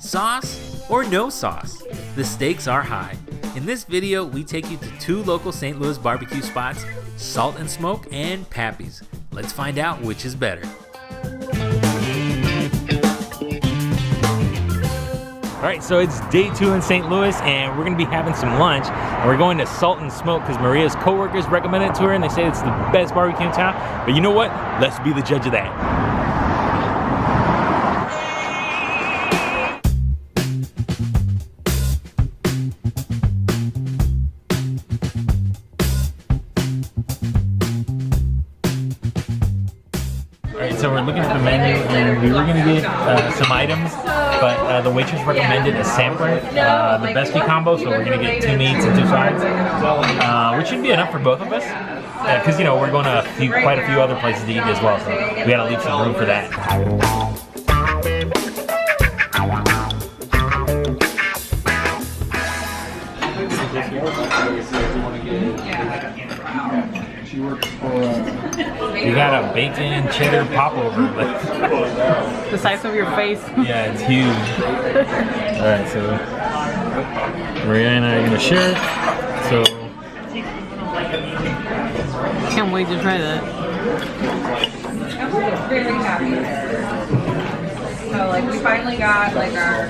Sauce or no sauce? The stakes are high. In this video, we take you to two local St. Louis barbecue spots, Salt and Smoke and Pappy's. Let's find out which is better. All right, so it's day 2 in St. Louis, and we're gonna be having some lunch. And we're going to Salt and Smoke because Maria's coworkers recommended it to her, and they say it's the best barbecue in town. But you know what? Let's be the judge of that. So we're looking at the menu, and we were gonna get some items, but the waitress recommended a sampler, the bestie combo. So we're gonna get 2 meats and 2 sides, which should be enough for both of us. Because you know we're going to quite a few other places to eat as well, so we gotta leave some room for that. You got a bacon cheddar popover. The size of your face. Yeah, it's huge. Alright, so Maria and I are gonna share it. So can't wait to try that. I'm very happy. So like we finally got like our, I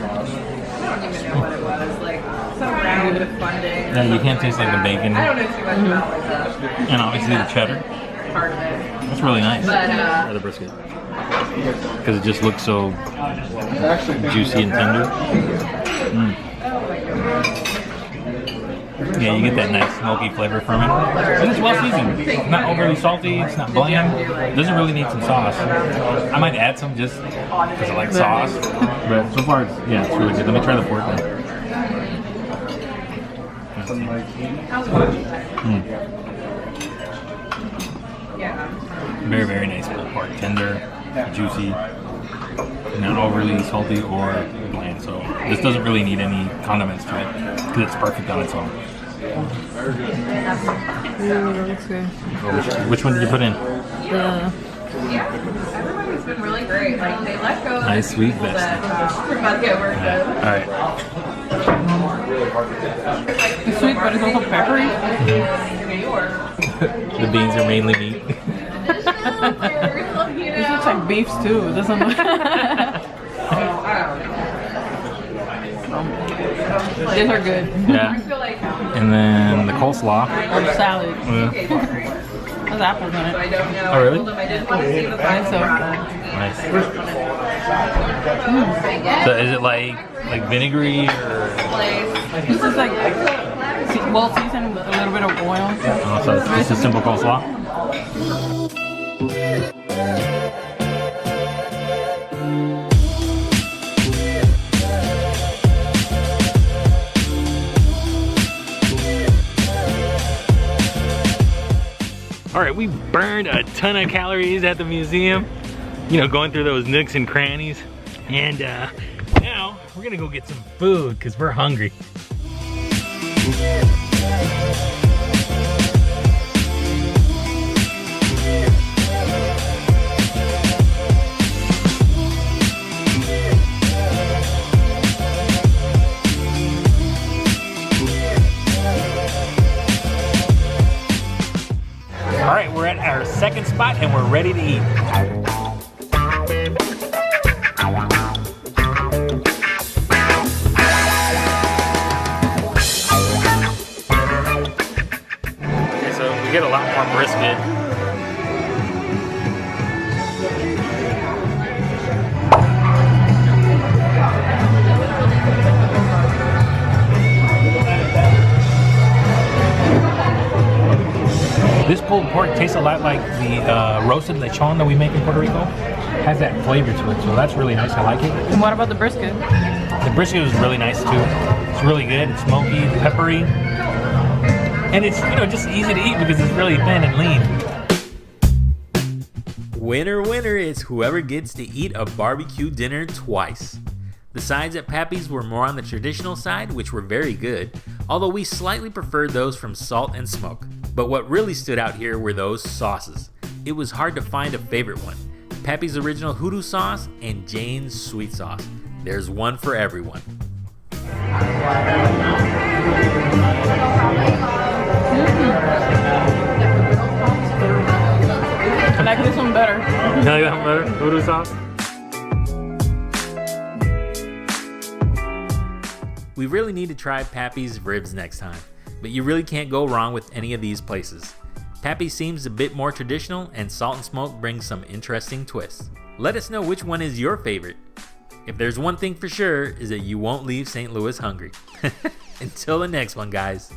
don't even know what it was, like some round of funding. Yeah, you can't taste like the bacon. I don't know too much about like that. And obviously the cheddar. Part of it. That's really nice. But the brisket. Because it just looks so juicy and tender. Mm. Yeah, you get that nice smoky flavor from it. And it's well seasoned. It's not overly salty, it's not bland. It doesn't really need some sauce. I might add some just because I like sauce. But so far, it's really good. Let me try the pork now. Mm. Very, very nice pulled pork. Tender, juicy, not overly salty or bland. So this doesn't really need any condiments to it because it's perfect on its own. That looks good. Which one did you put in? yeah, everybody's been really great. Like they let go. Nice sweet bestie. Alright. It's sweet, but it's also peppery. The beans are mainly meat. This looks like beefs too. It doesn't look. These are good. Yeah. And then the coleslaw. Or salad. Yeah. There's apples in it. Oh really? I think so. Nice. So is it like vinegary or? This is like well seasoned with a little bit of oil. Oh, so it's just a simple coleslaw? Alright, we burned a ton of calories at the museum. You know, going through those nooks and crannies. And now we're gonna go get some food because we're hungry. Alright, we're at our second spot and we're ready to eat. Okay, so we get a lot more brisket. This pulled pork tastes a lot like the roasted lechon that we make in Puerto Rico. Has that flavor to it, so that's really nice. I like it. And what about the brisket? The brisket was really nice too. It's really good. It's smoky, peppery, and it's just easy to eat because it's really thin and lean. Winner, winner is whoever gets to eat a barbecue dinner twice. The sides at Pappy's were more on the traditional side, which were very good, although we slightly preferred those from Salt and Smoke. But what really stood out here were those sauces. It was hard to find a favorite one. Pappy's original hoodoo sauce and Jane's sweet sauce. there's one for everyone. I like this one better. You like that one better? Voodoo sauce? We really need to try Pappy's ribs next time, but you really can't go wrong with any of these places. Pappy seems a bit more traditional, and Salt and Smoke brings some interesting twists. Let us know which one is your favorite. If there's one thing for sure, is that you won't leave St. Louis hungry. Until the next one, guys.